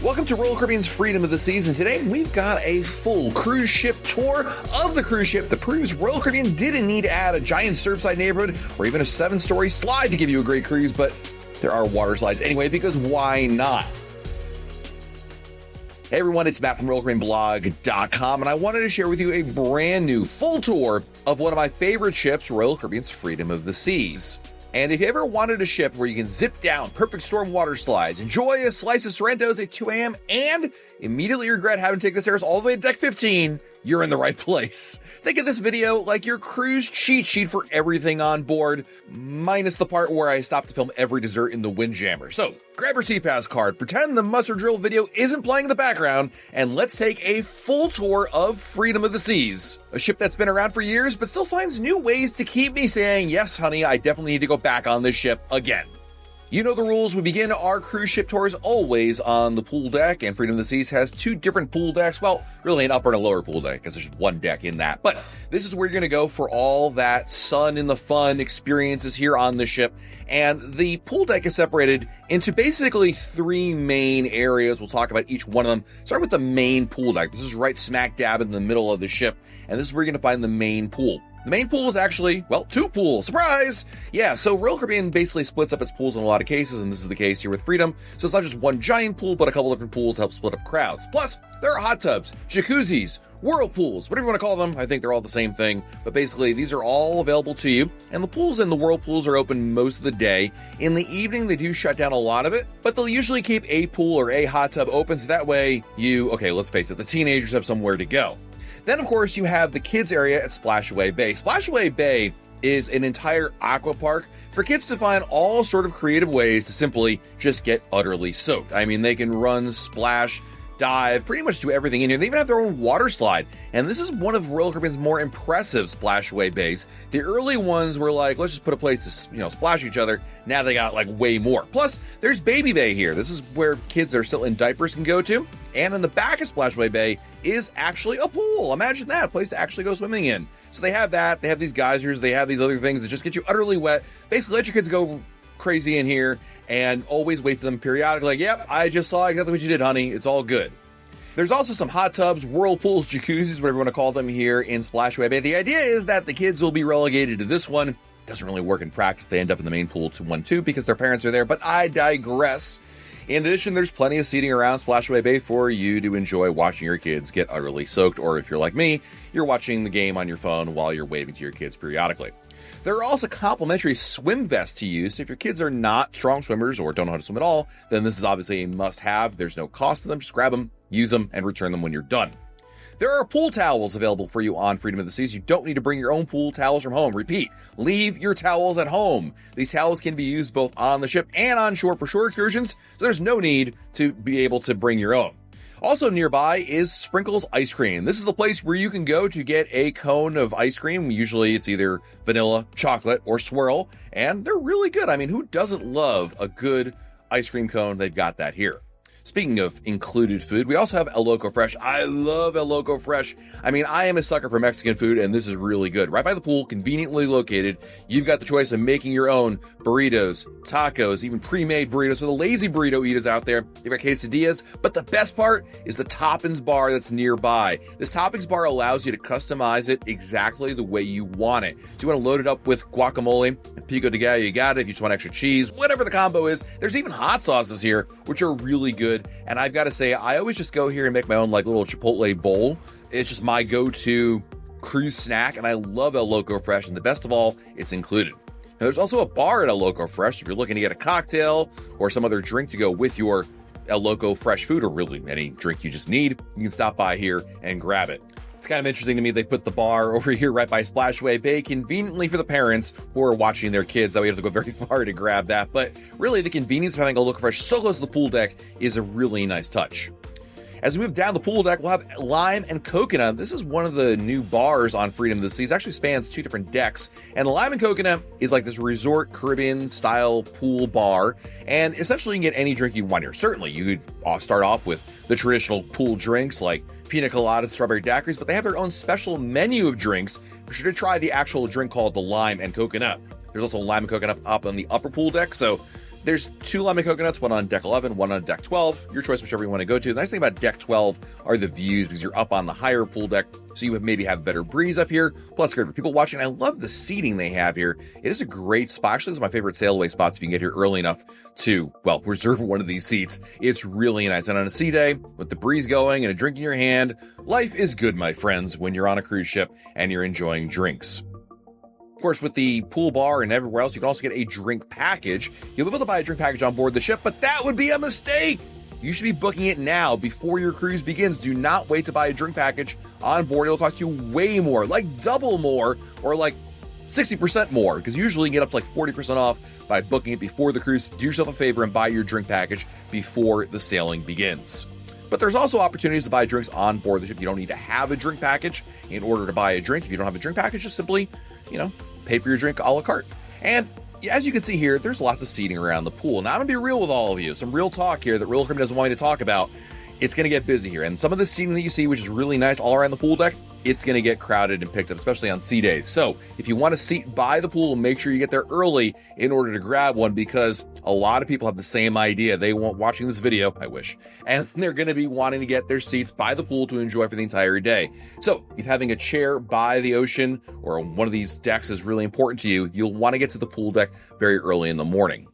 Welcome to Royal Caribbean's Freedom of the Seas, and today we've got a full cruise ship tour of the cruise ship that proves Royal Caribbean didn't need to add a giant surfside neighborhood or even a 7-story slide to give you a great cruise, but there are water slides anyway, because why not? Hey everyone, it's Matt from RoyalCaribbeanBlog.com, and I wanted to share with you a brand new full tour of one of my favorite ships, Royal Caribbean's Freedom of the Seas. And if you ever wanted a ship where you can zip down perfect storm water slides, enjoy a slice of Sorrentos at 2 a.m., and immediately regret having to take the stairs all the way to deck 15, you're in the right place. Think of this video like your cruise cheat sheet for everything on board, minus the part where I stopped to film every dessert in the Windjammer. So grab your SeaPass card, pretend the mustard drill video isn't playing in the background, and let's take a full tour of Freedom of the Seas. A ship that's been around for years, but still finds new ways to keep me saying, yes, honey, I definitely need to go back on this ship again. You know the rules. We begin our cruise ship tours always on the pool deck, and Freedom of the Seas has 2 different pool decks. Well, really an upper and a lower pool deck, because there's just 1 deck in that. But this is where you're going to go for all that sun and the fun experiences here on the ship. And the pool deck is separated into basically 3 main areas. We'll talk about each one of them. Start with the main pool deck. This is right smack dab in the middle of the ship, and this is where you're going to find the main pool. The main pool is actually, well, 2 pools. Surprise! Yeah, so Royal Caribbean basically splits up its pools in a lot of cases, and this is the case here with Freedom. So it's not just 1 giant pool, but a couple different pools to help split up crowds. Plus, there are hot tubs, jacuzzis, whirlpools, whatever you want to call them. I think they're all the same thing, but basically these are all available to you. And the pools and the whirlpools are open most of the day. In the evening, they do shut down a lot of it, but they'll usually keep a pool or a hot tub open, so that way okay, let's face it, the teenagers have somewhere to go. Then, of course, you have the kids area at Splashaway Bay. Splashaway Bay is an entire aqua park for kids to find all sort of creative ways to simply just get utterly soaked. I mean, they can run, splash, dive, pretty much do everything in here. They even have their own water slide. And this is one of Royal Caribbean's more impressive Splashaway Bays. The early ones were like, let's just put a place to, splash each other. Now they got like way more. Plus, there's Baby Bay here. This is where kids that are still in diapers can go to. And in the back of Splashaway Bay is actually a pool. Imagine that, a place to actually go swimming in. So they have that. They have these geysers. They have these other things that just get you utterly wet. Basically, let your kids go crazy in here and always wait for them periodically. Like, yep, I just saw exactly what you did, honey. It's all good. There's also some hot tubs, whirlpools, jacuzzis, whatever you want to call them here in Splashaway Bay. The idea is that the kids will be relegated to this one. Doesn't really work in practice. They end up in the main pool to 1-2 because their parents are there, but I digress. In addition, there's plenty of seating around Splashaway Bay for you to enjoy watching your kids get utterly soaked, or if you're like me, you're watching the game on your phone while you're waving to your kids periodically. There are also complimentary swim vests to use. If your kids are not strong swimmers or don't know how to swim at all, then this is obviously a must-have. There's no cost to them. Just grab them, use them, and return them when you're done. There are pool towels available for you on Freedom of the Seas. You don't need to bring your own pool towels from home. Repeat, leave your towels at home. These towels can be used both on the ship and on shore for shore excursions, so there's no need to be able to bring your own. Also nearby is Sprinkles Ice Cream. This is the place where you can go to get a cone of ice cream. Usually it's either vanilla, chocolate, or swirl, and they're really good. I mean, who doesn't love a good ice cream cone? They've got that here. Speaking of included food, we also have El Loco Fresh. I love El Loco Fresh. I mean, I am a sucker for Mexican food, and this is really good. Right by the pool, conveniently located. You've got the choice of making your own burritos, tacos, even pre-made burritos. So the lazy burrito eaters out there, you've got quesadillas. But the best part is the toppings bar that's nearby. This toppings bar allows you to customize it exactly the way you want it. So you want to load it up with guacamole and pico de gallo, you got it. If you just want extra cheese, whatever the combo is. There's even hot sauces here, which are really good. And I've got to say, I always just go here and make my own like little Chipotle bowl. It's just my go-to cruise snack, and I love El Loco Fresh, and the best of all, it's included. Now, there's also a bar at El Loco Fresh. If you're looking to get a cocktail or some other drink to go with your El Loco Fresh food, or really any drink you just need, you can stop by here and grab it. It's kind of interesting to me they put the bar over here right by Splashaway Bay conveniently for the parents who are watching their kids. That way you have to go very far to grab that. But really, the convenience of having a Loco Fresh so close to the pool deck is a really nice touch. As we move down the pool deck, we'll have Lime and Coconut. This is one of the new bars on Freedom of the Seas. It actually spans 2 different decks. And Lime and Coconut is like this resort Caribbean-style pool bar. And essentially, you can get any drink you want here. Certainly, you could start off with the traditional pool drinks like pina colada, strawberry daiquiris, but they have their own special menu of drinks. Be sure to try the actual drink called the Lime and Coconut. There's also Lime and Coconut up on the upper pool deck, so There's 2 lemon coconuts, one on deck 11, one on deck 12. Your choice, whichever you want to go to. The nice thing about deck 12 are the views, because you're up on the higher pool deck, so you maybe have better breeze up here. Plus, good for people watching. I love the seating they have here. It is a great spot. Actually, it's my favorite sail away spots if you can get here early enough to, well, reserve one of these seats. It's really nice. And on a sea day, with the breeze going and a drink in your hand, life is good, my friends, when you're on a cruise ship and you're enjoying drinks. Of course, with the pool bar and everywhere else, you can also get a drink package. You'll be able to buy a drink package on board the ship, but that would be a mistake. You should be booking it now before your cruise begins. Do not wait to buy a drink package on board. It'll cost you way more, like double more, or like 60% more, because usually you get up to like 40% off by booking it before the cruise. Do yourself a favor and buy your drink package before the sailing begins. But there's also opportunities to buy drinks on board the ship. You don't need to have a drink package in order to buy a drink. If you don't have a drink package, just simply, pay for your drink a la carte. And as you can see here, there's lots of seating around the pool. Now, I'm going to be real with all of you. Some real talk here that Royal Caribbean doesn't want me to talk about. It's going to get busy here. And some of the seating that you see, which is really nice all around the pool deck, it's going to get crowded and picked up, especially on sea days. So if you want a seat by the pool, make sure you get there early in order to grab one, because a lot of people have the same idea. They want watching this video, I wish, and they're going to be wanting to get their seats by the pool to enjoy for the entire day. So if having a chair by the ocean or one of these decks is really important to you, you'll want to get to the pool deck very early in the morning.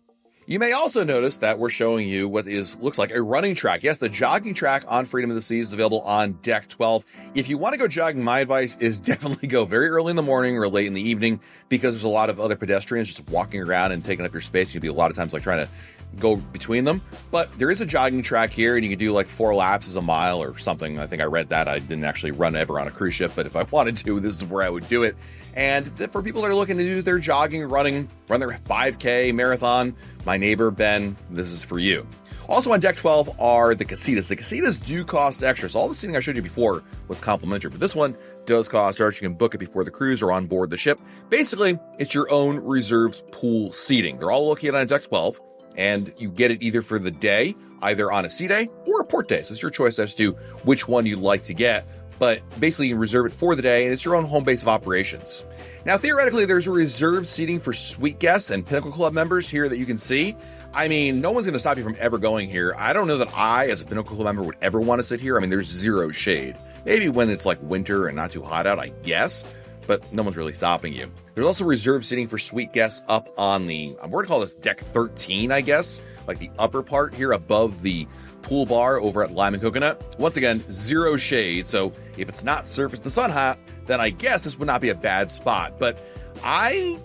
You may also notice that we're showing you what looks like a running track. Yes, the jogging track on Freedom of the Seas is available on deck 12. If you want to go jogging, my advice is definitely go very early in the morning or late in the evening, because there's a lot of other pedestrians just walking around and taking up your space. You'll be a lot of times like trying to go between them. But there is a jogging track here, and you can do like 4 laps as a mile or something. I think I read that. I didn't actually run ever on a cruise ship, but if I wanted to, this is where I would do it. And for people that are looking to do their jogging, run their 5K marathon, my neighbor Ben, this is for you. Also on deck 12 are the casitas. The casitas do cost extra. So all the seating I showed you before was complimentary, but this one does cost extra. You can book it before the cruise or on board the ship. Basically, it's your own reserved pool seating. They're all located on deck 12, and you get it either for the day, either on a sea day or a port day. So it's your choice as to which one you'd like to get. But basically, you can reserve it for the day, and it's your own home base of operations. Now, theoretically, there's a reserved seating for suite guests and Pinnacle Club members here that you can see. I mean, no one's going to stop you from ever going here. I don't know that I, as a Pinnacle Club member, would ever want to sit here. I mean, there's zero shade. Maybe when it's like winter and not too hot out, I guess, but no one's really stopping you. There's also reserved seating for suite guests up on the, we're going to call this deck 13, I guess, like the upper part here above the pool bar over at Lime and Coconut. Once again, zero shade, so if it's not surface the sun hot, then I guess this would not be a bad spot. But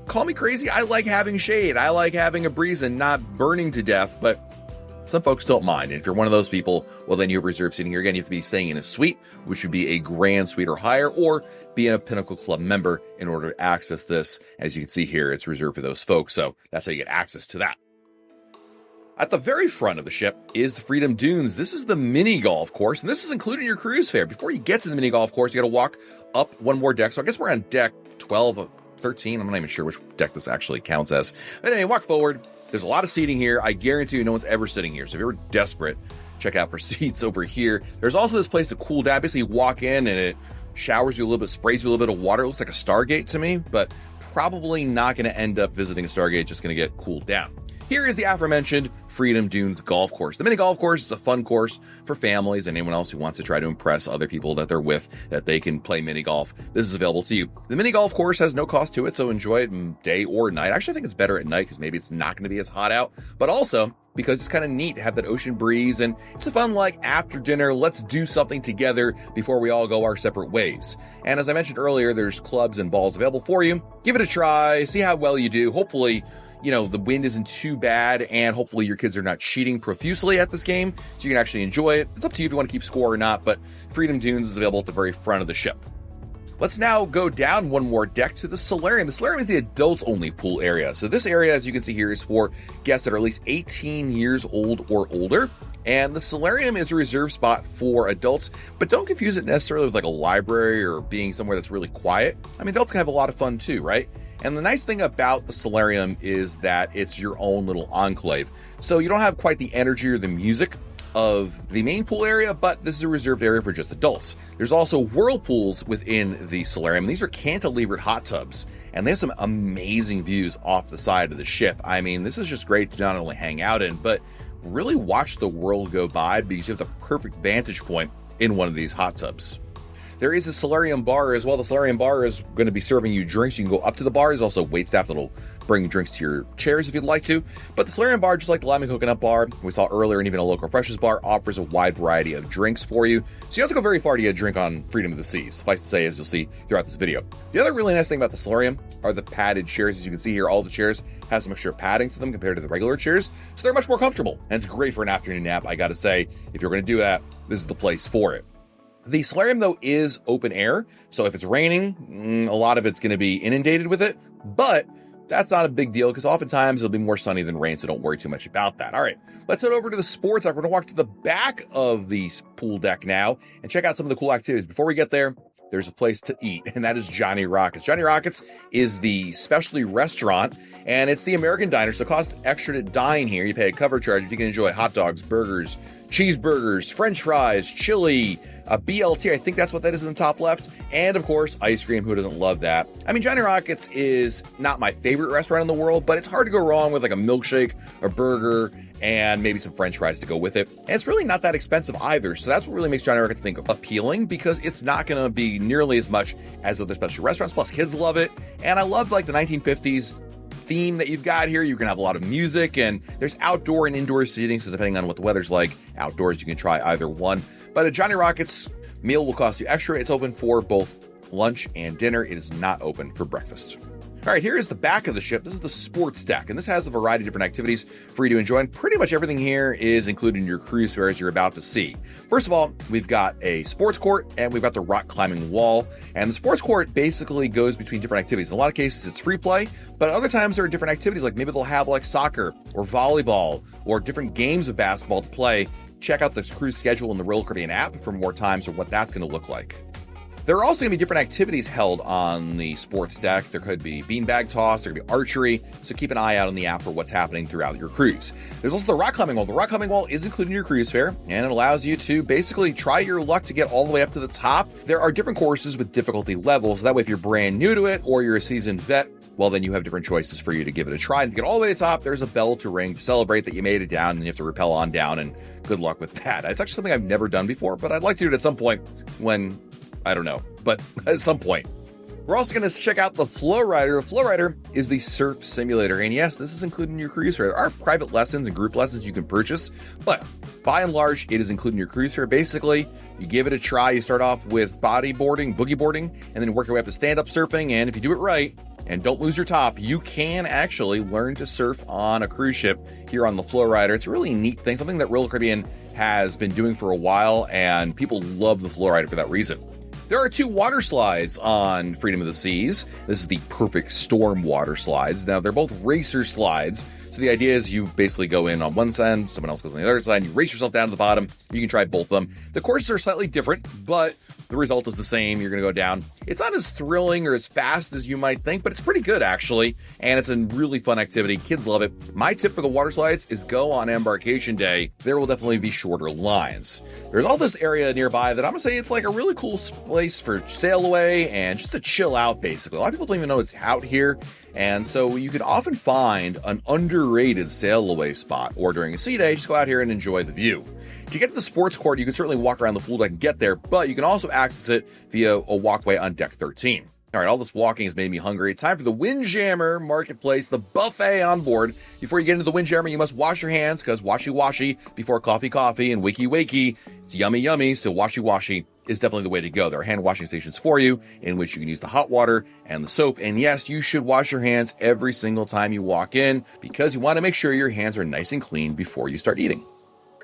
call me crazy, I like having shade. I like having a breeze and not burning to death, but some folks don't mind. And if you're one of those people, well, then you have reserved seating here. Again, you have to be staying in a suite, which would be a grand suite or higher, or be a Pinnacle Club member in order to access this. As you can see here, it's reserved for those folks, so that's how you get access to that. At the very front of the ship is the Freedom Dunes. This is the mini golf course, and this is included in your cruise fare. Before you get to the mini golf course, you got to walk up one more deck. So I guess we're on deck 12 of 13. I'm not even sure which deck this actually counts as. But anyway, walk forward. There's a lot of seating here. I guarantee you no one's ever sitting here. So if you're desperate, check out for seats over here. There's also this place to cool down. Basically, you walk in and it showers you a little bit, sprays you a little bit of water. It looks like a Stargate to me, but probably not going to end up visiting a Stargate, just going to get cooled down. Here is the aforementioned Freedom Dunes Golf Course. The mini golf course is a fun course for families and anyone else who wants to try to impress other people that they're with, that they can play mini golf. This is available to you. The mini golf course has no cost to it, so enjoy it day or night. Actually, I think it's better at night because maybe it's not going to be as hot out, but also because it's kind of neat to have that ocean breeze, and it's a fun, like, after dinner, let's do something together before we all go our separate ways. And as I mentioned earlier, there's clubs and balls available for you. Give it a try, see how well you do. Hopefully, the wind isn't too bad, and hopefully your kids are not cheating profusely at this game, so you can actually enjoy it. It's up to you if you want to keep score or not, but Freedom Dunes is available at the very front of the ship. Let's now go down one more deck to the solarium. The solarium is the adults-only pool area. So this area, as you can see here, is for guests that are at least 18 years old or older. And the solarium is a reserved spot for adults, but don't confuse it necessarily with like a library or being somewhere that's really quiet. I mean, adults can have a lot of fun too, right? And the nice thing about the solarium is that it's your own little enclave. So you don't have quite the energy or the music of the main pool area, but this is a reserved area for just adults. There's also whirlpools within the solarium. These are cantilevered hot tubs, and they have some amazing views off the side of the ship. I mean, this is just great to not only hang out in, but really watch the world go by because you have the perfect vantage point in one of these hot tubs. There is a solarium bar as well. The solarium bar is going to be serving you drinks. You can go up to the bar. There's also wait staff that'll bring drinks to your chairs if you'd like to. But the solarium bar, just like the Lime and Coconut bar we saw earlier, and even a Local Refreshes bar, offers a wide variety of drinks for you. So you don't have to go very far to get a drink on Freedom of the Seas. Suffice to say, as you'll see throughout this video. The other really nice thing about the solarium are the padded chairs. As you can see here, all the chairs have some extra padding to them compared to the regular chairs. So they're much more comfortable. And it's great for an afternoon nap. I got to say, if you're going to do that, this is the place for it. The solarium, though, is open air, so if it's raining, a lot of it's going to be inundated with it, but that's not a big deal because oftentimes it'll be more sunny than rain, so don't worry too much about that. All right, let's head over to the sports deck. We're going to walk to the back of the pool deck now and check out some of the cool activities. Before we get there, there's a place to eat, and that is Johnny Rockets. Johnny Rockets is the specialty restaurant, and it's the American diner, so it costs extra to dine here. You pay a cover charge if you can enjoy hot dogs, burgers, cheeseburgers, french fries, chili, a BLT, I think that's what that is in the top left, and of course, ice cream. Who doesn't love that? I mean, Johnny Rockets is not my favorite restaurant in the world, but it's hard to go wrong with like a milkshake, a burger, and maybe some french fries to go with it. And it's really not that expensive either, so that's what really makes Johnny Rockets think of appealing, because it's not going to be nearly as much as other specialty restaurants, plus kids love it, and I love like the 1950s theme that you've got here. You can have a lot of music, and there's outdoor and indoor seating, so depending on what the weather's like outdoors, you can try either one. But a Johnny Rockets meal will cost you extra. It's open for both lunch and dinner. It is not open for breakfast. All right, here is the back of the ship. This is the sports deck, and this has a variety of different activities for you to enjoy, and pretty much everything here is included in your cruise fare, as you're about to see. First of all, we've got a sports court, and we've got the rock climbing wall, and the sports court basically goes between different activities. In a lot of cases, it's free play, but other times there are different activities, like maybe they'll have like soccer or volleyball or different games of basketball to play. Check out the cruise schedule in the Royal Caribbean app for more times or what that's going to look like. There are also going to be different activities held on the sports deck. There could be beanbag toss, there could be archery, so keep an eye out on the app for what's happening throughout your cruise. There's also the rock climbing wall. The rock climbing wall is included in your cruise fare, and it allows you to basically try your luck to get all the way up to the top. There are different courses with difficulty levels, so that way if you're brand new to it or you're a seasoned vet, well, then you have different choices for you to give it a try. And if you get all the way to the top, there's a bell to ring to celebrate that you made it down, and you have to rappel on down, and good luck with that. It's actually something I've never done before, but I'd like to do it at some point when, I don't know, but at some point. We're also going to check out the Flow Rider. The Flow Rider is the surf simulator, and yes, this is included in your cruise fare. There are private lessons and group lessons you can purchase, but by and large, it is included in your cruise fare. Basically, you give it a try. You start off with bodyboarding, boogie boarding, and then work your way up to stand-up surfing, and if you do it right, and don't lose your top, you can actually learn to surf on a cruise ship here on the Flow Rider. It's a really neat thing, something that Royal Caribbean has been doing for a while, and people love the Flow Rider for that reason. There are 2 water slides on Freedom of the Seas. This is the Perfect Storm water slides. Now, they're both racer slides, so the idea is you basically go in on one side, someone else goes on the other side, and you race yourself down to the bottom. You can try both of them. The courses are slightly different, but the result is the same. You're going to go down. It's not as thrilling or as fast as you might think, but it's pretty good, actually, and it's a really fun activity. Kids love it. My tip for the water slides is go on embarkation day. There will definitely be shorter lines. There's all this area nearby that I'm going to say it's like a really cool place for sail away and just to chill out, basically. A lot of people don't even know it's out here, and so you can often find an underrated sail away spot, or during a sea day, just go out here and enjoy the view. To get to the sports court, you can certainly walk around the pool deck and get there, but you can also access it via a walkway on deck 13. All right, all this walking has made me hungry. It's time for the Windjammer Marketplace, the buffet on board. Before you get into the Windjammer, you must wash your hands, because washy-washy before coffee and wakey-wakey. It's yummy, so washy-washy is definitely the way to go. There are hand washing stations for you in which you can use the hot water and the soap. And yes, you should wash your hands every single time you walk in, because you want to make sure your hands are nice and clean before you start eating.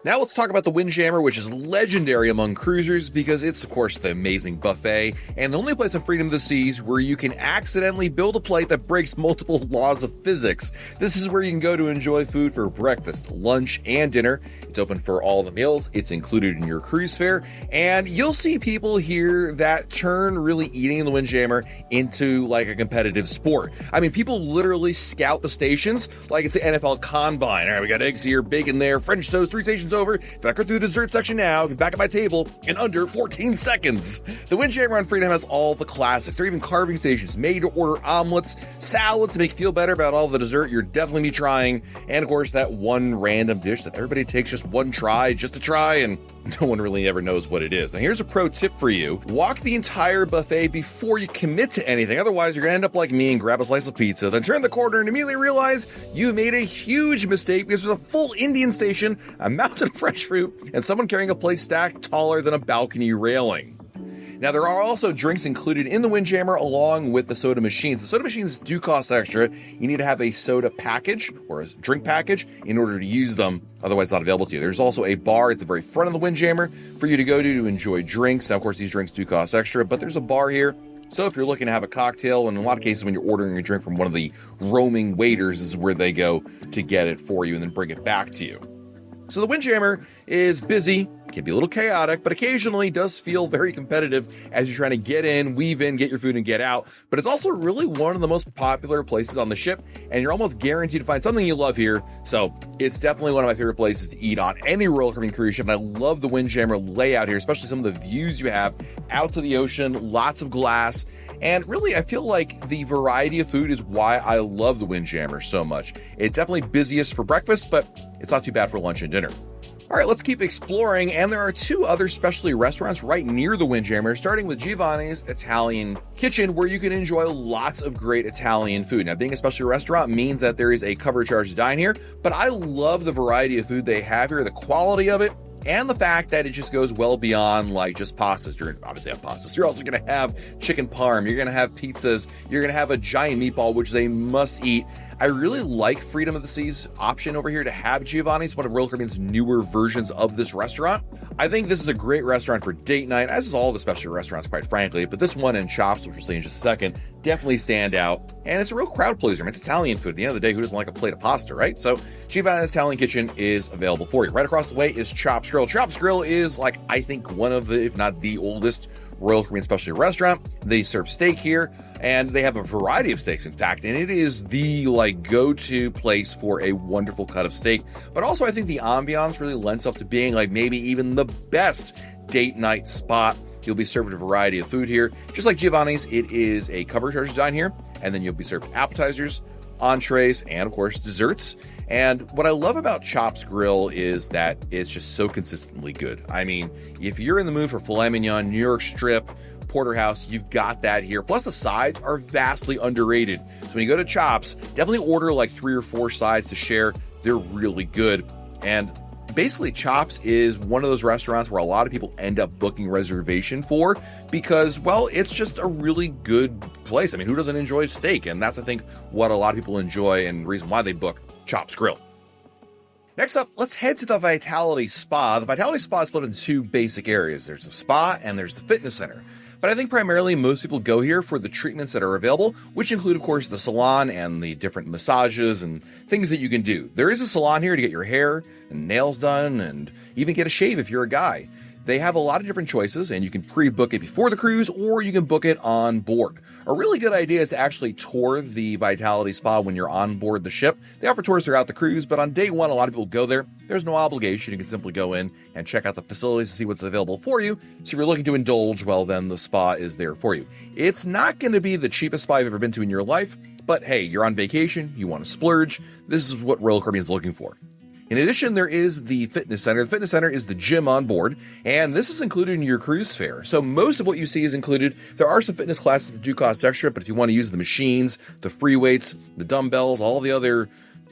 Now let's talk about the Windjammer, which is legendary among cruisers because it's, of course, the amazing buffet and the only place on Freedom of the Seas where you can accidentally build a plate that breaks multiple laws of physics. This is where you can go to enjoy food for breakfast, lunch, and dinner. It's open for all the meals. It's included in your cruise fare, and you'll see people here that turn really eating in the Windjammer into like a competitive sport. I mean, people literally scout the stations like it's the NFL Combine. All right, we got eggs here, bacon there, French toast, 3 stations reservation's over. If I go through the dessert section now, I'll be back at my table in under 14 seconds. The Windjammer on Freedom has all the classics. There are even carving stations, made-to-order omelets, salads to make you feel better about all the dessert you're definitely be trying, and of course that one random dish that everybody takes just one try, just to try, and no one really ever knows what it is. Now here's a pro tip for you. Walk the entire buffet before you commit to anything. Otherwise, you're going to end up like me and grab a slice of pizza, then turn the corner and immediately realize you made a huge mistake because there's a full Indian station, a mountain of fresh fruit, and someone carrying a plate stacked taller than a balcony railing. Now, there are also drinks included in the Windjammer along with the soda machines. The soda machines do cost extra. You need to have a soda package or a drink package in order to use them. Otherwise, it's not available to you. There's also a bar at the very front of the Windjammer for you to go to enjoy drinks. Now, of course, these drinks do cost extra, but there's a bar here. So if you're looking to have a cocktail, and in a lot of cases when you're ordering a drink from one of the roaming waiters, this is where they go to get it for you and then bring it back to you. So the Windjammer is busy, can be a little chaotic, but occasionally does feel very competitive as you're trying to get in, weave in, get your food, and get out. But it's also really one of the most popular places on the ship, and you're almost guaranteed to find something you love here. So it's definitely one of my favorite places to eat on any Royal Caribbean cruise ship, and I love the Windjammer layout here, especially some of the views you have out to the ocean, lots of glass. And really, I feel like the variety of food is why I love the Windjammer so much. It's definitely busiest for breakfast, but it's not too bad for lunch and dinner. All right, let's keep exploring, and there are two other specialty restaurants right near the Windjammer, starting with Giovanni's Italian Kitchen, where you can enjoy lots of great Italian food. Now, being a specialty restaurant means that there is a cover charge to dine here, but I love the variety of food they have here, the quality of it, and the fact that it just goes well beyond like just pastas. You're obviously have pastas. You're also going to have chicken parm. You're going to have pizzas. You're going to have a giant meatball, which they must eat. I really like Freedom of the Seas option over here to have Giovanni's, one of Royal Caribbean's newer versions of this restaurant. I think this is a great restaurant for date night, as is all the specialty restaurants, quite frankly, but this one and Chops, which we'll see in just a second, definitely stand out. And it's a real crowd pleaser. I mean, it's Italian food. At the end of the day, who doesn't like a plate of pasta, right? So Giovanni's Italian Kitchen is available for you. Right across the way is Chops Grill. Chops Grill is like, I think, one of the, if not the oldest Royal Caribbean specialty restaurant. They serve steak here, and they have a variety of steaks, in fact, and it is the like go-to place for a wonderful cut of steak. But also, I think the ambiance really lends itself to being like maybe even the best date night spot. You'll be served a variety of food here. Just like Giovanni's, it is a cover charge to dine here, and then you'll be served appetizers, entrees, and of course desserts. And what I love about Chops Grill is that it's just so consistently good. I mean, if you're in the mood for filet mignon, New York strip, porterhouse, you've got that here. Plus the sides are vastly underrated. So when you go to Chops, definitely order like 3 or 4 sides to share. They're really good. And basically Chops is one of those restaurants where a lot of people end up booking reservation for because, well, it's just a really good place. I mean, who doesn't enjoy steak? And that's, I think, what a lot of people enjoy and the reason why they book Chops Grill. Next up, let's head to the Vitality Spa. The Vitality Spa is split into 2 basic areas. There's the spa and there's the fitness center. But I think primarily most people go here for the treatments that are available, which include, of course, the salon and the different massages and things that you can do. There is a salon here to get your hair and nails done and even get a shave if you're a guy. They have a lot of different choices, and you can pre-book it before the cruise, or you can book it on board. A really good idea is to actually tour the Vitality Spa when you're on board the ship. They offer tours throughout the cruise, but on day 1, a lot of people go there. There's no obligation. You can simply go in and check out the facilities to see what's available for you. So if you're looking to indulge, well, then the spa is there for you. It's not going to be the cheapest spa you've ever been to in your life, but hey, you're on vacation, you want to splurge. This is what Royal Caribbean is looking for. In addition, there is the fitness center. The fitness center is the gym on board, and this is included in your cruise fare. So most of what you see is included. There are some fitness classes that do cost extra, but if you want to use the machines, the free weights, the dumbbells, all the other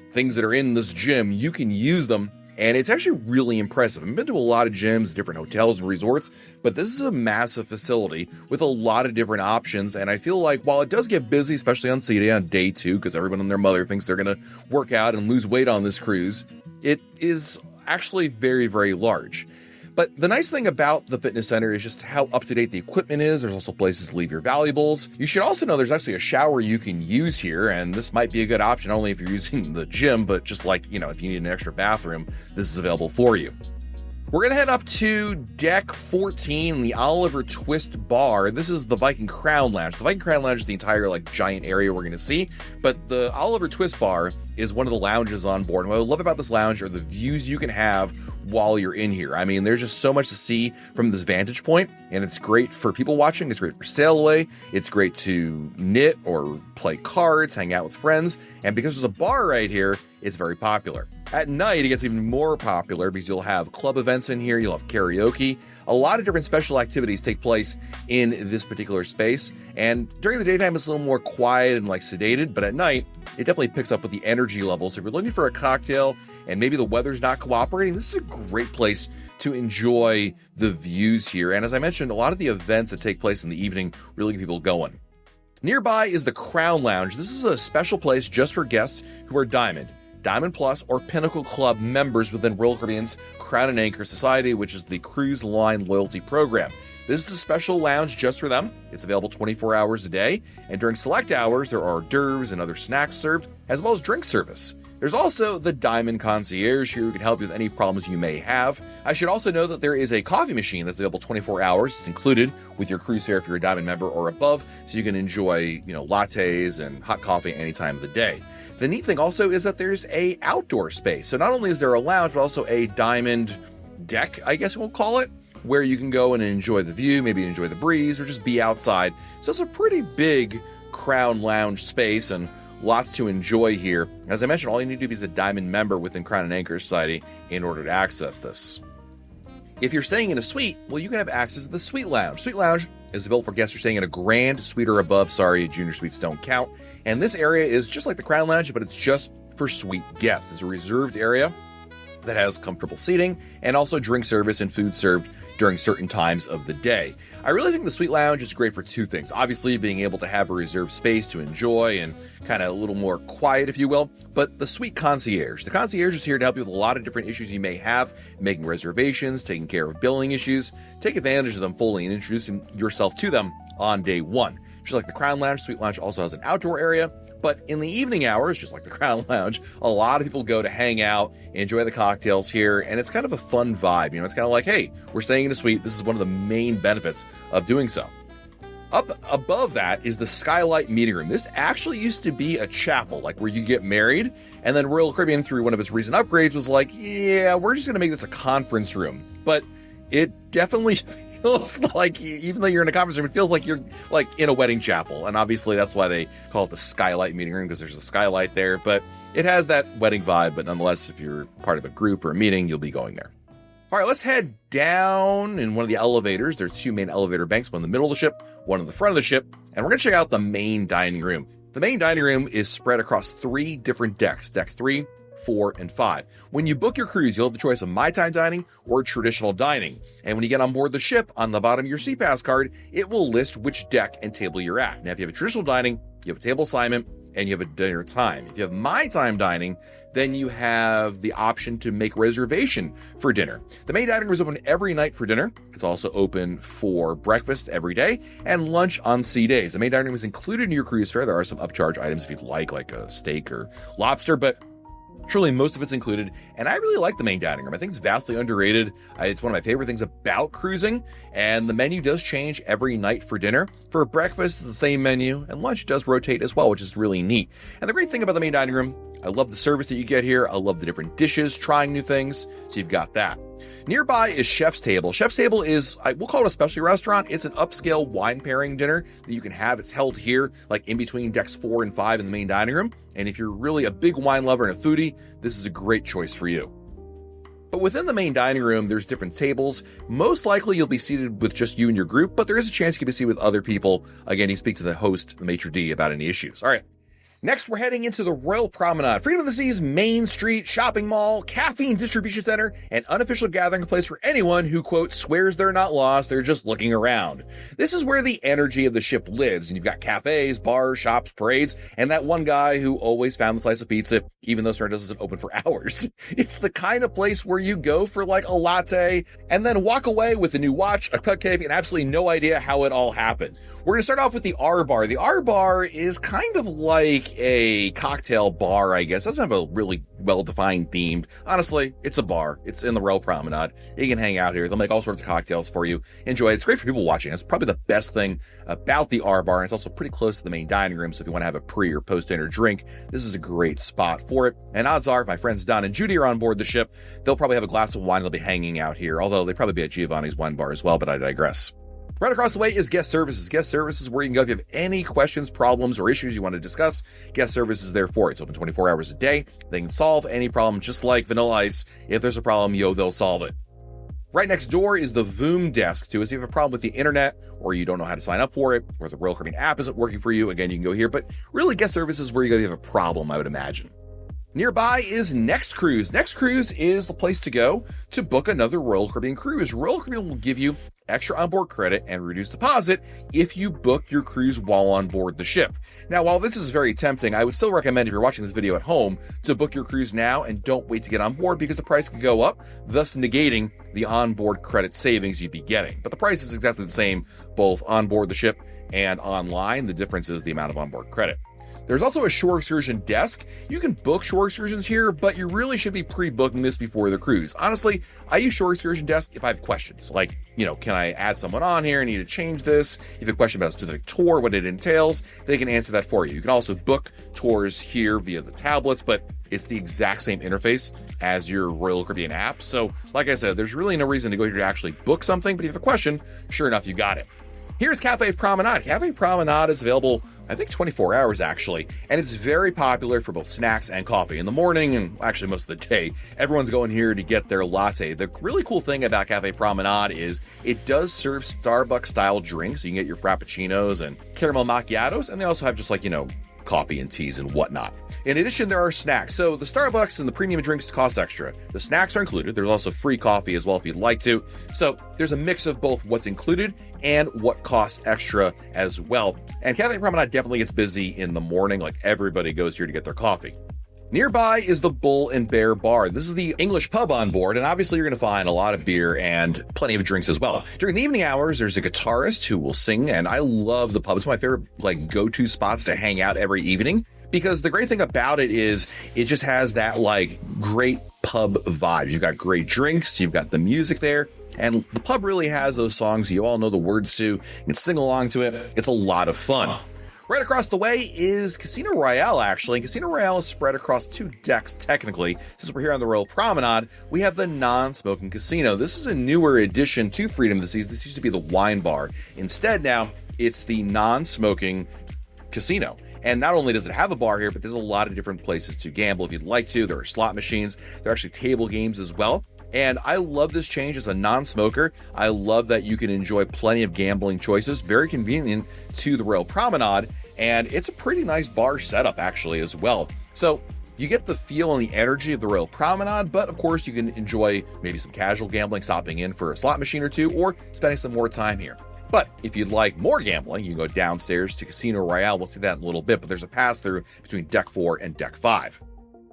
things that are in this gym, you can use them. And it's actually really impressive. I've been to a lot of gyms, different hotels and resorts, but this is a massive facility with a lot of different options. And I feel like while it does get busy, especially on sea day on day 2, because everyone and their mother thinks they're going to work out and lose weight on this cruise, it is actually very, very large. But the nice thing about the fitness center is just how up-to-date the equipment is. There's also places to leave your valuables. You should also know there's actually a shower you can use here, and this might be a good option, not only if you're using the gym, but just like, you know, if you need an extra bathroom, this is available for you. We're going to head up to Deck 14, the Oliver Twist Bar. This is the Viking Crown Lounge. The Viking Crown Lounge is the entire, like, giant area we're going to see, but the Oliver Twist Bar is one of the lounges on board. And what I love about this lounge are the views you can have while you're in here. I mean, there's just so much to see from this vantage point, and it's great for people watching. It's great for sail away. It's great to knit or play cards, hang out with friends. And because there's a bar right here, it's very popular. At night, it gets even more popular because you'll have club events in here. You'll have karaoke. A lot of different special activities take place in this particular space. And during the daytime, it's a little more quiet and like sedated, but at night, it definitely picks up with the energy levels. So if you're looking for a cocktail and maybe the weather's not cooperating, this is a great place to enjoy the views here. And as I mentioned, a lot of the events that take place in the evening really get people going. Nearby is the Crown Lounge. This is a special place just for guests who are Diamond Plus, or Pinnacle Club members within Royal Caribbean's Crown and Anchor Society, which is the cruise line loyalty program. This is a special lounge just for them. It's available 24 hours a day, and during select hours, there are hors d'oeuvres and other snacks served, as well as drink service. There's also the Diamond Concierge here who can help you with any problems you may have. I should also know that there is a coffee machine that's available 24 hours. It's included with your cruise fare if you're a Diamond member or above, so you can enjoy, lattes and hot coffee any time of the day. The neat thing also is that there's a outdoor space. So not only is there a lounge, but also a Diamond deck, I guess we'll call it, where you can go and enjoy the view, maybe enjoy the breeze, or just be outside. So it's a pretty big Crown Lounge space and lots to enjoy here. As I mentioned, all you need to do is a Diamond member within Crown and Anchor Society in order to access this. If you're staying in a suite, well, you can have access to the Suite Lounge. Suite Lounge is available for guests who are staying in a grand suite or above. Sorry, junior suites don't count. And this area is just like the Crown Lounge, but it's just for suite guests. It's a reserved area that has comfortable seating and also drink service and food served during certain times of the day. I really think the Suite Lounge is great for two things. Obviously, being able to have a reserved space to enjoy and kind of a little more quiet, if you will, but the Suite Concierge. The concierge is here to help you with a lot of different issues you may have, making reservations, taking care of billing issues. Take advantage of them fully and introducing yourself to them on day one. Just like the Crown Lounge, Suite Lounge also has an outdoor area. But in the evening hours, just like the Crown Lounge, a lot of people go to hang out, enjoy the cocktails here, and it's kind of a fun vibe. It's kind of like, hey, we're staying in a suite. This is one of the main benefits of doing so. Up above that is the Skylight Meeting Room. This actually used to be a chapel, like where you get married, and then Royal Caribbean, through one of its recent upgrades, was like, yeah, we're just going to make this a conference room. But it definitely feels like, even though you're in a conference room, it feels like you're like in a wedding chapel. And obviously that's why they call it the Skylight Meeting Room, because there's a skylight there. But it has that wedding vibe. But nonetheless, if you're part of a group or a meeting, you'll be going there. All right, let's head down in one of the elevators. There's two main elevator banks, one in the middle of the ship, one in the front of the ship. And we're going to check out the main dining room. The main dining room is spread across 3 different decks, deck 3, 4, and 5. When you book your cruise, you'll have the choice of My Time dining or traditional dining. And when you get on board the ship, on the bottom of your SeaPass card, it will list which deck and table you're at. Now, if you have a traditional dining, you have a table assignment, and you have a dinner time. If you have My Time dining, then you have the option to make reservation for dinner. The main dining room is open every night for dinner. It's also open for breakfast every day and lunch on sea days. The main dining room is included in your cruise fare. There are some upcharge items if you'd like a steak or lobster, but truly, most of it's included, and I really like the main dining room. I think it's vastly underrated. It's one of my favorite things about cruising, and the menu does change every night for dinner. For breakfast, it's the same menu, and lunch does rotate as well, which is really neat. And the great thing about the main dining room, I love the service that you get here. I love the different dishes, trying new things, so you've got that. Nearby is Chef's Table. Chef's Table is, we'll call it a specialty restaurant. It's an upscale wine pairing dinner that you can have. It's held here, like in between decks 4 and 5 in the main dining room. And if you're really a big wine lover and a foodie, this is a great choice for you. But within the main dining room, there's different tables. Most likely you'll be seated with just you and your group, but there is a chance you can be seated with other people. Again, you speak to the host, the maitre d', about any issues. All right. Next, we're heading into the Royal Promenade, Freedom of the Seas main street, shopping mall, caffeine distribution center, and unofficial gathering place for anyone who, quote, swears they're not lost, they're just looking around. This is where the energy of the ship lives, and you've got cafes, bars, shops, parades, and that one guy who always found the slice of pizza, even though Stardust isn't open for hours. It's the kind of place where you go for like a latte, and then walk away with a new watch, a cupcake, and absolutely no idea how it all happened. We're going to start off with the R Bar. The R Bar is kind of like a cocktail bar, I guess. It doesn't have a really well-defined theme. Honestly, it's a bar. It's in the Royale Promenade. You can hang out here. They'll make all sorts of cocktails for you. Enjoy it. It's great for people watching. It's probably the best thing about the R Bar. And it's also pretty close to the main dining room. So if you want to have a pre or post-dinner drink, this is a great spot for it. And odds are, if my friends Don and Judy are on board the ship, they'll probably have a glass of wine. They'll be hanging out here. Although they'd probably be at Giovanni's Wine Bar as well, but I digress. Right across the way is guest services. Guest services where you can go if you have any questions, problems, or issues you want to discuss. Guest services is there for it. It's open 24 hours a day. They can solve any problem, just like Vanilla Ice. If there's a problem, they'll solve it. Right next door is the Voom desk, too. So if you have a problem with the internet, or you don't know how to sign up for it, or the Royal Caribbean app isn't working for you, again, you can go here. But really, guest services is where you go if you have a problem, I would imagine. Nearby is Next Cruise. Next Cruise is the place to go to book another Royal Caribbean cruise. Royal Caribbean will give you extra onboard credit and reduced deposit if you book your cruise while on board the ship. Now, while this is very tempting, I would still recommend, if you're watching this video at home, to book your cruise now and don't wait to get on board, because the price could go up, thus negating the onboard credit savings you'd be getting. But the price is exactly the same both on board the ship and online. The difference is the amount of onboard credit. There's also a shore excursion desk. You can book shore excursions here, but you really should be pre-booking this before the cruise. Honestly, I use shore excursion desk if I have questions, like, can I add someone on here? I need to change this. If you have a question about a specific tour, what it entails, they can answer that for you. You can also book tours here via the tablets, but it's the exact same interface as your Royal Caribbean app. So, like I said, there's really no reason to go here to actually book something, but if you have a question, sure enough, you got it. Here's Cafe Promenade. Cafe Promenade is available, I think, 24 hours actually, and it's very popular for both snacks and coffee. In the morning, and actually most of the day, everyone's going here to get their latte. The really cool thing about Cafe Promenade is it does serve Starbucks-style drinks. So you can get your frappuccinos and caramel macchiatos, and they also have just coffee and teas and whatnot. In addition, there are snacks. So the Starbucks and the premium drinks cost extra. The snacks are included. There's also free coffee as well if you'd like to. So there's a mix of both what's included and what costs extra as well. And Cafe Promenade definitely gets busy in the morning. Everybody goes here to get their coffee. Nearby is the Bull and Bear Bar. This is the English pub on board, and obviously you're going to find a lot of beer and plenty of drinks as well. During the evening hours, there's a guitarist who will sing, and I love the pub. It's my favorite go-to spots to hang out every evening, because the great thing about it is it just has that great pub vibe. You've got great drinks, you've got the music there, and the pub really has those songs you all know the words to. You can sing along to it. It's a lot of fun. Right across the way is Casino Royale, actually. And Casino Royale is spread across 2 decks, technically. Since we're here on the Royal Promenade, we have the non-smoking casino. This is a newer addition to Freedom of the Seas. This used to be the wine bar. Instead, now, it's the non-smoking casino. And not only does it have a bar here, but there's a lot of different places to gamble if you'd like to. There are slot machines. There are actually table games as well. And I love this change as a non-smoker. I love that you can enjoy plenty of gambling choices. Very convenient to the Royal Promenade. And it's a pretty nice bar setup, actually, as well. So you get the feel and the energy of the Royal Promenade, but of course you can enjoy maybe some casual gambling, stopping in for a slot machine or two, or spending some more time here. But if you'd like more gambling, you can go downstairs to Casino Royale. We'll see that in a little bit, but there's a pass-through between Deck 4 and Deck 5.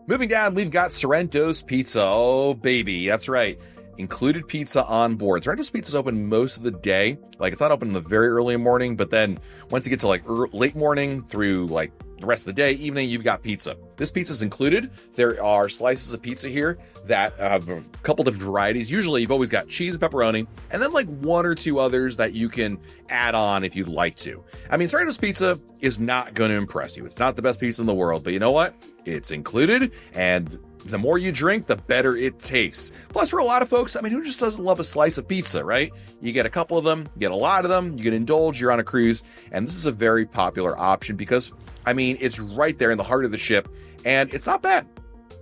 Moving down, we've got Sorrento's Pizza. Oh, baby, that's right. Included pizza on board. Sorrento's Pizza is open most of the day. It's not open in the very early morning, but then once you get to late morning through the rest of the day, evening, you've got pizza. This pizza is included. There are slices of pizza here that have a couple different varieties. Usually you've always got cheese and pepperoni, and then 1 or 2 others that you can add on if you'd like to. I mean, Sorrento's Pizza is not going to impress you. It's not the best pizza in the world, but you know what? It's included, and the more you drink, the better it tastes. Plus, for a lot of folks, who just doesn't love a slice of pizza, right? You get a couple of them, you get a lot of them, you can indulge, you're on a cruise, and this is a very popular option because, it's right there in the heart of the ship, and it's not bad.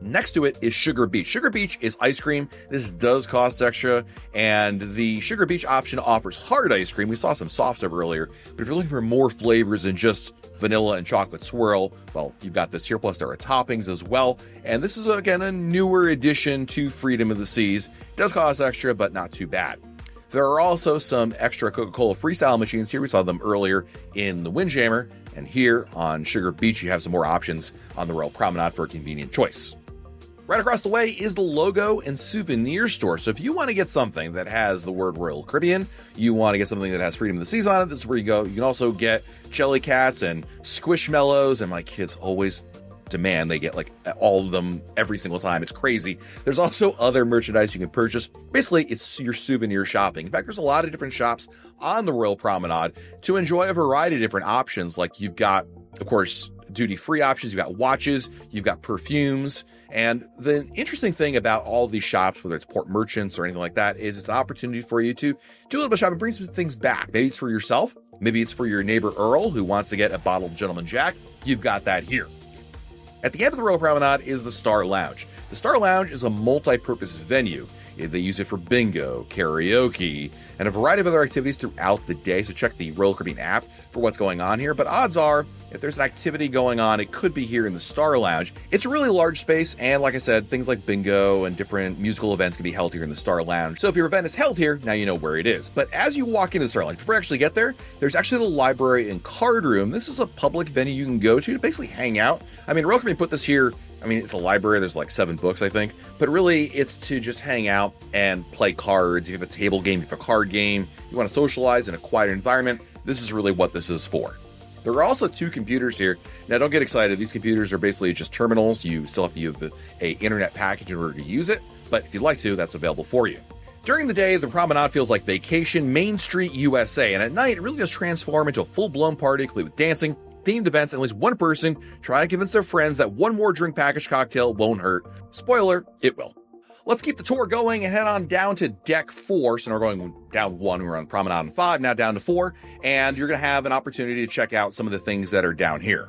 Next to it is Sugar Beach. Sugar Beach is ice cream. This does cost extra, and the Sugar Beach option offers hard ice cream. We saw some soft serve earlier, but if you're looking for more flavors than just vanilla and chocolate swirl, well, you've got this here, plus there are toppings as well. And this is, again, a newer addition to Freedom of the Seas. It does cost extra, but not too bad. There are also some extra Coca-Cola freestyle machines here. We saw them earlier in the Windjammer, and here on Sugar Beach, you have some more options on the Royal Promenade for a convenient choice. Right across the way is the logo and souvenir store. So if you want to get something that has the word Royal Caribbean, you want to get something that has Freedom of the Seas on it, this is where you go. You can also get Jellycats and Squishmallows, and my kids always demand they get like all of them every single time. It's crazy. There's also other merchandise you can purchase. Basically, it's your souvenir shopping. In fact, there's a lot of different shops on the Royal Promenade to enjoy a variety of different options. Like you've got, of course, duty-free options, you've got watches, you've got perfumes. And the interesting thing about all these shops, whether it's port merchants or anything like that, is it's an opportunity for you to do a little bit of shopping, bring some things back. Maybe it's for yourself. Maybe it's for your neighbor Earl who wants to get a bottle of Gentleman Jack. You've got that here. At the end of the Royal Promenade is the Star Lounge. The Star Lounge is a multi-purpose venue. They use it for bingo, karaoke, and a variety of other activities throughout the day. So check the Royal Caribbean app for what's going on here. But odds are, if there's an activity going on, it could be here in the Star Lounge. It's a really large space, and like I said, things like bingo and different musical events can be held here in the Star Lounge. So if your event is held here, now you know where it is. But as you walk into the Star Lounge, before you actually get there, there's actually the library and card room. This is a public venue you can go to basically hang out. I mean, Royal Caribbean put this here. I mean, it's a library. There's like 7 books, I think. But really, it's to just hang out and play cards. If you have a table game, if you have a card game, you want to socialize in a quiet environment, this is really what this is for. There are also 2 computers here. Now, don't get excited. These computers are basically just terminals. You still have to use a internet package in order to use it. But if you'd like to, that's available for you. During the day, the promenade feels like vacation, Main Street, USA. And at night, it really does transform into a full-blown party, complete with dancing, themed events, and at least one person trying to convince their friends that one more drink package cocktail won't hurt. Spoiler, it will. Let's keep the tour going and head on down to deck 4. So now we're going down 1, we're on Promenade on 5, now down to 4, and you're going to have an opportunity to check out some of the things that are down here.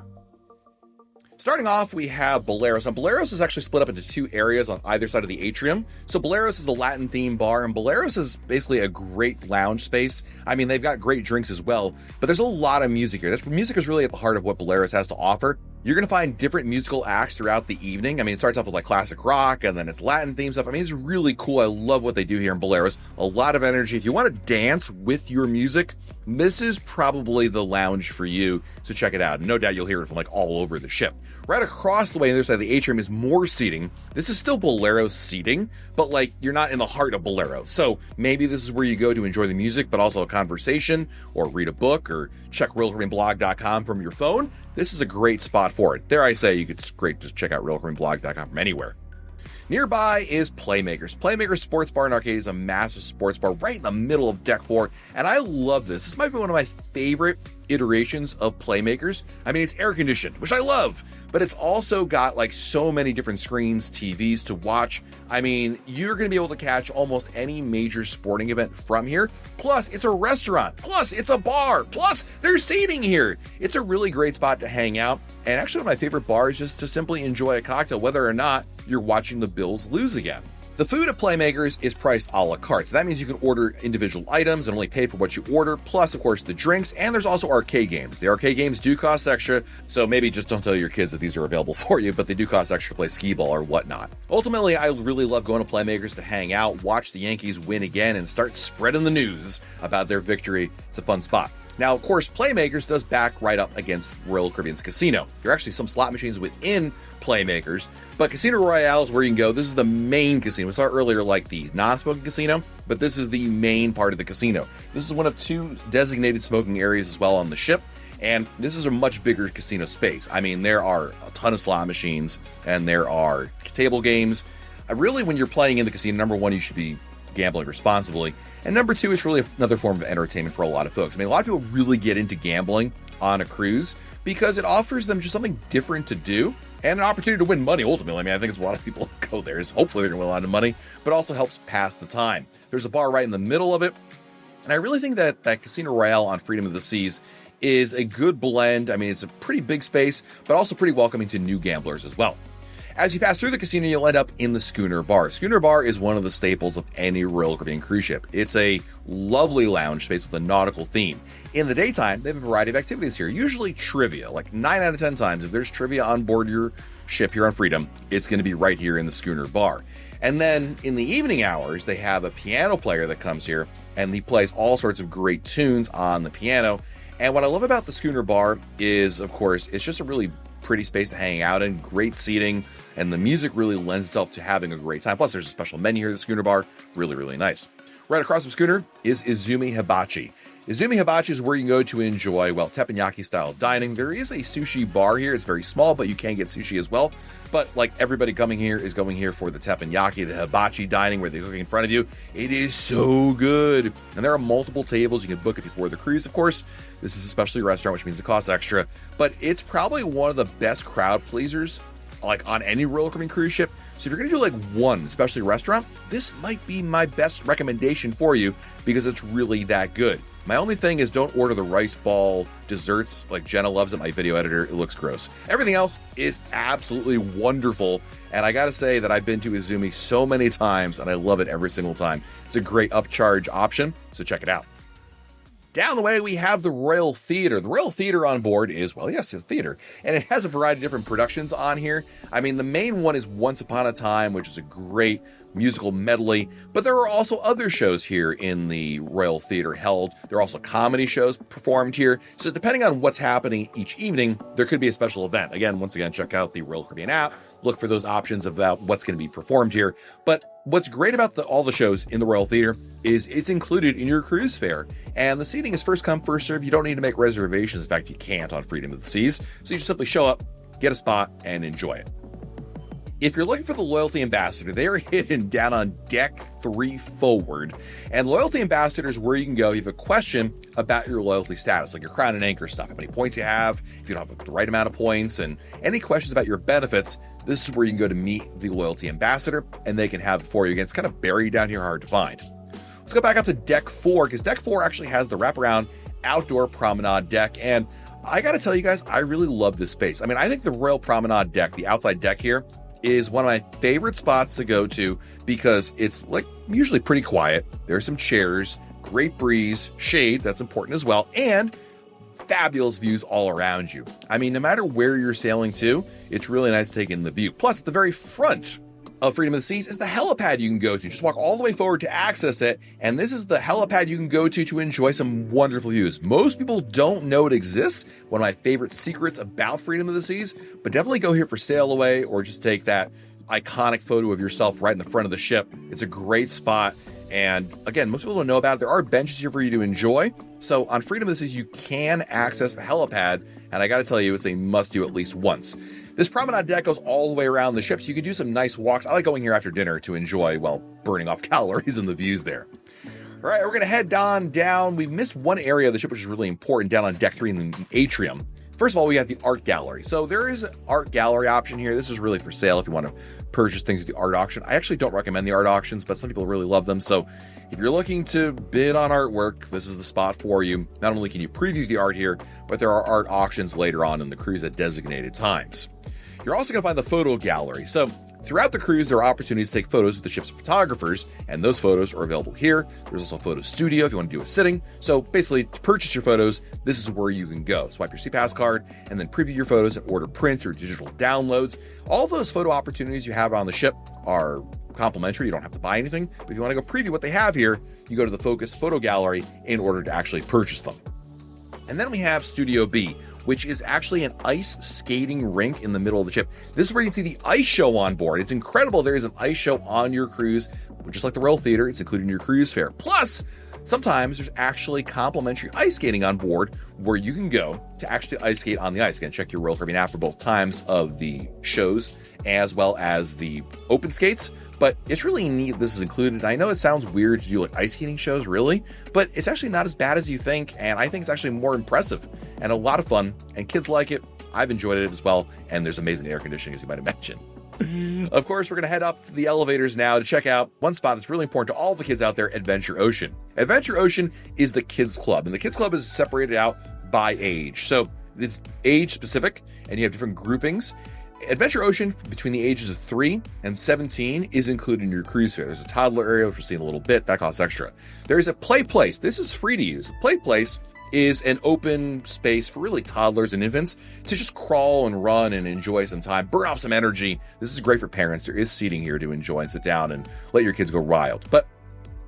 Starting off, we have Boleros. Now, Boleros is actually split up into 2 areas on either side of the atrium. So Boleros is a Latin-themed bar, and Boleros is basically a great lounge space. I mean, they've got great drinks as well, but there's a lot of music here. Music is really at the heart of what Boleros has to offer. You're going to find different musical acts throughout the evening. I mean, it starts off with like classic rock, and then it's Latin-themed stuff. I mean, it's really cool. I love what they do here in Boleros. A lot of energy. If you want to dance with your music, this is probably the lounge for you, so check it out. No doubt you'll hear it from like all over the ship. Right across the way on the other side of the atrium is more seating. This is still Bolero seating, but like you're not in the heart of Bolero. So maybe this is where you go to enjoy the music, but also a conversation, or read a book, or check RoyalCaribbeanBlog.com from your phone. This is a great spot for it. Dare I say, it's great to check out RoyalCaribbeanBlog.com from anywhere. Nearby is Playmakers. Playmakers Sports Bar and Arcade is a massive sports bar right in the middle of Deck 4, and I love this. This might be one of my favorite iterations of Playmakers. I mean, it's air-conditioned, which I love, but it's also got like so many different screens, TVs to watch. I mean, you're going to be able to catch almost any major sporting event from here. Plus, it's a restaurant. Plus, it's a bar. Plus, there's seating here. It's a really great spot to hang out, and actually one of my favorite bars just to simply enjoy a cocktail, whether or not you're watching the Bills lose again. The food at Playmakers is priced a la carte, so that means you can order individual items and only pay for what you order, plus, of course, the drinks, and there's also arcade games. The arcade games do cost extra, so maybe just don't tell your kids that these are available for you, but they do cost extra to play skee-ball or whatnot. Ultimately, I really love going to Playmakers to hang out, watch the Yankees win again, and start spreading the news about their victory. It's a fun spot. Now, of course, Playmakers does back right up against Royal Caribbean's casino. There are actually some slot machines within Playmakers, but Casino Royale is where you can go. This is the main casino. We saw earlier like the non-smoking casino, but this is the main part of the casino. This is one of 2 designated smoking areas as well on the ship, and this is a much bigger casino space. I mean, there are a ton of slot machines, and there are table games. Really, when you're playing in the casino, number 1, you should be gambling responsibly, and number 2, it's really another form of entertainment for a lot of folks. I mean, a lot of people really get into gambling on a cruise because it offers them just something different to do and an opportunity to win money, ultimately. I mean, I think it's a lot of people go there is hopefully they're going to win a lot of money, but also helps pass the time. There's a bar right in the middle of it, and I really think that Casino Royale on Freedom of the Seas is a good blend. I mean, it's a pretty big space, but also pretty welcoming to new gamblers as well. As you pass through the casino, you'll end up in the Schooner Bar. Schooner Bar is one of the staples of any Royal Caribbean cruise ship. It's a lovely lounge space with a nautical theme. In the daytime, they have a variety of activities here, usually trivia. Like 9 out of 10 times, if there's trivia on board your ship here on Freedom, it's going to be right here in the Schooner Bar. And then in the evening hours, they have a piano player that comes here, and he plays all sorts of great tunes on the piano. And what I love about the Schooner Bar is, of course, it's just a really pretty space to hang out in, great seating, and the music really lends itself to having a great time. Plus, there's a special menu here at the Schooner Bar. Really, really nice. Right across from Schooner is Izumi Hibachi. Izumi Hibachi is where you can go to enjoy, well, teppanyaki-style dining. There is a sushi bar here. It's very small, but you can get sushi as well. But like everybody coming here is going here for the teppanyaki, the hibachi dining where they cook in front of you. It is so good. And there are multiple tables. You can book it before the cruise, of course. This is especially a restaurant, which means it costs extra. But it's probably one of the best crowd pleasers like on any Royal Caribbean cruise ship. So if you're going to do like one, especially restaurant, this might be my best recommendation for you because it's really that good. My only thing is don't order the rice ball desserts like Jenna loves it, my video editor. It looks gross. Everything else is absolutely wonderful. And I got to say that I've been to Izumi so many times and I love it every single time. It's a great upcharge option, so check it out. Down the way, we have the Royal Theater. The Royal Theater on board is, well, yes, it's a theater. And it has a variety of different productions on here. I mean, the main one is Once Upon a Time, which is a great musical medley. But there are also other shows here in the Royal Theater held. There are also comedy shows performed here. So depending on what's happening each evening, there could be a special event. Once again, check out the Royal Caribbean app. Look for those options about what's going to be performed here. But what's great about all the shows in the Royal Theater is it's included in your cruise fare. And the seating is first come, first serve. You don't need to make reservations. In fact, you can't on Freedom of the Seas. So you just simply show up, get a spot, and enjoy it. If you're looking for the Loyalty Ambassador, they are hidden down on deck 3 forward. And Loyalty Ambassador is where you can go if you have a question about your loyalty status, like your crown and anchor stuff, how many points you have, if you don't have the right amount of points, and any questions about your benefits. This is where you can go to meet the Loyalty Ambassador, and they can have it for you. Again, it's kind of buried down here, hard to find. Let's go back up to deck 4, because deck 4 actually has the wraparound outdoor promenade deck. And I got to tell you guys, I really love this space. I mean, I think the Royal Promenade deck, the outside deck here, is one of my favorite spots to go to because it's like usually pretty quiet. There's some chairs, great breeze, shade, that's important as well, and fabulous views all around you. I mean, no matter where you're sailing to, it's really nice to take in the view. Plus, at the very front of Freedom of the Seas is the helipad you can go to. Just walk all the way forward to access it, and this is the helipad you can go to enjoy some wonderful views. Most people don't know it exists. One of my favorite secrets about Freedom of the Seas, but definitely go here for sail away or just take that iconic photo of yourself right in the front of the ship. It's a great spot, and again, most people don't know about it. There are benches here for you to enjoy. So on Freedom of the Seas, you can access the helipad, and I got to tell you, it's a must-do at least once. This promenade deck goes all the way around the ship, so you can do some nice walks. I like going here after dinner to enjoy, well, burning off calories and the views there. All right, we're going to head on down. We missed one area of the ship, which is really important, down on deck 3 in the atrium. First of all, we have the art gallery. So there is an art gallery option here. This is really for sale if you want to purchase things at the art auction. I actually don't recommend the art auctions, but some people really love them. So if you're looking to bid on artwork, this is the spot for you. Not only can you preview the art here, but there are art auctions later on in the cruise at designated times. You're also going to find the photo gallery. So throughout the cruise, there are opportunities to take photos with the ship's photographers, and those photos are available here. There's also a photo studio if you want to do a sitting. So basically, to purchase your photos, this is where you can go. Swipe your SeaPass card and then preview your photos and order prints or digital downloads. All of those photo opportunities you have on the ship are complimentary. You don't have to buy anything. But if you want to go preview what they have here, you go to the Focus Photo Gallery in order to actually purchase them. And then we have Studio B, which is actually an ice skating rink in the middle of the ship. This is where you can see the ice show on board. It's incredible. There is an ice show on your cruise, just like the Royal Theater. It's included in your cruise fare. Plus, sometimes there's actually complimentary ice skating on board where you can go to actually ice skate on the ice. Again, check your Royal Caribbean app for both times of the shows as well as the open skates. But it's really neat this is included. I know it sounds weird to do like ice skating shows, really, but it's actually not as bad as you think, and I think it's actually more impressive and a lot of fun, and kids like it. I've enjoyed it as well, and there's amazing air conditioning, as you might imagine. Of course, we're going to head up to the elevators now to check out one spot that's really important to all the kids out there, Adventure Ocean. Adventure Ocean is the kids club, and the kids club is separated out by age. So it's age specific, and you have different groupings. Adventure Ocean, between the ages of 3 and 17, is included in your cruise fare. There's a toddler area, which we'll see in a little bit. That costs extra. There is a play place. This is free to use. A play place is an open space for really toddlers and infants to just crawl and run and enjoy some time, burn off some energy. This is great for parents. There is seating here to enjoy and sit down and let your kids go wild. But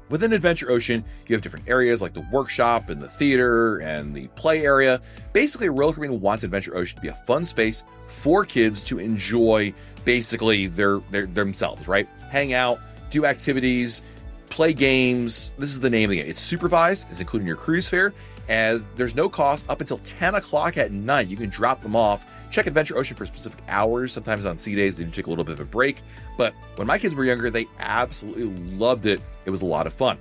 Within Adventure Ocean, you have different areas like the workshop and the theater and the play area. Basically, Royal Caribbean wants Adventure Ocean to be a fun space for kids to enjoy basically their themselves, right? Hang out, do activities, play games. This is the name of the game. It's supervised, it's including your cruise fare, and there's no cost up until 10 o'clock at night. You can drop them off. Check Adventure Ocean for specific hours. Sometimes on sea days, they do take a little bit of a break. But when my kids were younger, they absolutely loved it. It was a lot of fun.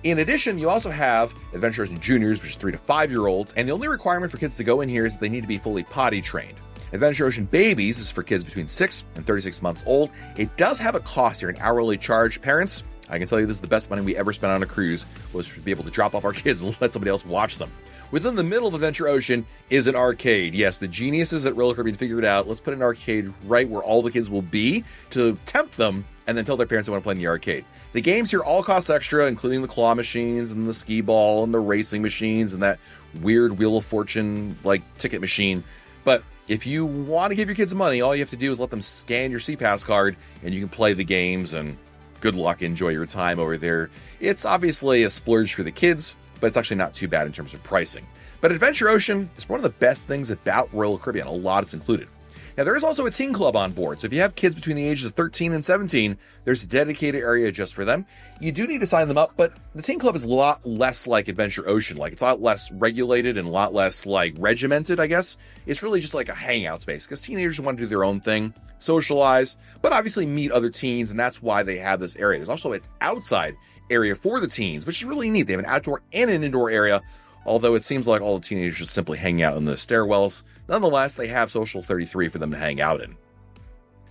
In addition, you also have Adventure Ocean Juniors, which is 3 to 5 year olds. And the only requirement for kids to go in here is that they need to be fully potty trained. Adventure Ocean Babies is for kids between 6 and 36 months old. It does have a cost here, an hourly charge. Parents, I can tell you this is the best money we ever spent on a cruise, was to be able to drop off our kids and let somebody else watch them. Within the middle of Adventure Ocean is an arcade. Yes, the geniuses at Royal Caribbean figured out, let's put an arcade right where all the kids will be to tempt them and then tell their parents they want to play in the arcade. The games here all cost extra, including the claw machines and the skee ball and the racing machines and that weird Wheel of Fortune like ticket machine. But if you want to give your kids money, all you have to do is let them scan your SeaPass card and you can play the games, and good luck, enjoy your time over there. It's obviously a splurge for the kids, but it's actually not too bad in terms of pricing. But Adventure Ocean is one of the best things about Royal Caribbean. A lot is included. Now, there is also a teen club on board, so if you have kids between the ages of 13 and 17, there's a dedicated area just for them. You do need to sign them up, but the teen club is a lot less like Adventure Ocean. Like, it's a lot less regulated and a lot less, like, regimented, I guess. It's really just like a hangout space, because teenagers want to do their own thing, socialize, but obviously meet other teens, and that's why they have this area. There's also an outside area for the teens, which is really neat. They have an outdoor and an indoor area, although it seems like all the teenagers just simply hang out in the stairwells. Nonetheless, they have Social 33 for them to hang out in.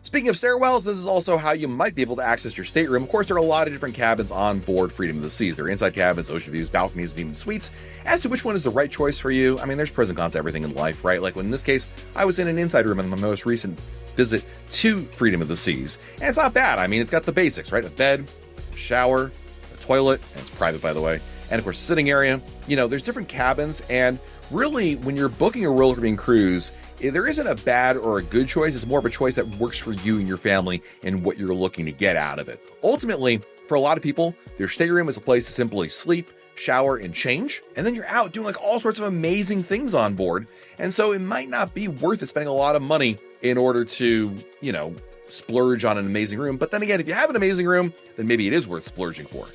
Speaking of stairwells, this is also how you might be able to access your stateroom. Of course, there are a lot of different cabins on board Freedom of the Seas. There are inside cabins, ocean views, balconies, and even suites. As to which one is the right choice for you, I mean, there's pros and cons to everything in life, right? Like, in this case, I was in an inside room on my most recent visit to Freedom of the Seas. And it's not bad. I mean, it's got the basics, right? A bed, a shower, a toilet, and it's private, by the way. And of course, sitting area. You know, there's different cabins, and really, when you're booking a Royal Caribbean cruise, there isn't a bad or a good choice. It's more of a choice that works for you and your family and what you're looking to get out of it. Ultimately, for a lot of people, their stateroom is a place to simply sleep, shower, and change, and then you're out doing like all sorts of amazing things on board. And so it might not be worth it spending a lot of money in order to, you know, splurge on an amazing room. But then again, if you have an amazing room, then maybe it is worth splurging for.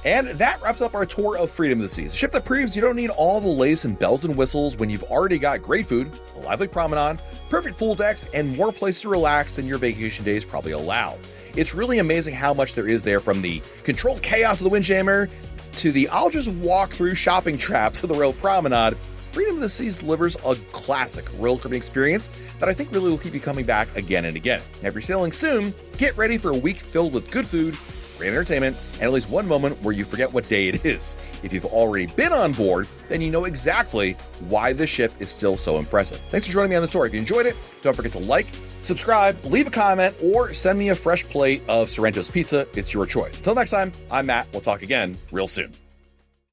And that wraps up our tour of Freedom of the Seas, a ship that proves you don't need all the lace and bells and whistles when you've already got great food, a lively promenade, perfect pool decks, and more places to relax than your vacation days probably allow. It's really amazing how much there is there, from the controlled chaos of the Windjammer to the I'll just walk through shopping traps of the Royal Promenade. Freedom of the Seas delivers a classic Royal Caribbean experience that I think really will keep you coming back again and again. And if you're sailing soon, get ready for a week filled with good food, great entertainment, and at least one moment where you forget what day it is. If you've already been on board, then you know exactly why this ship is still so impressive. Thanks for joining me on the story. If you enjoyed it, don't forget to like, subscribe, leave a comment, or send me a fresh plate of Sorrento's pizza. It's your choice. Until next time, I'm Matt. We'll talk again real soon.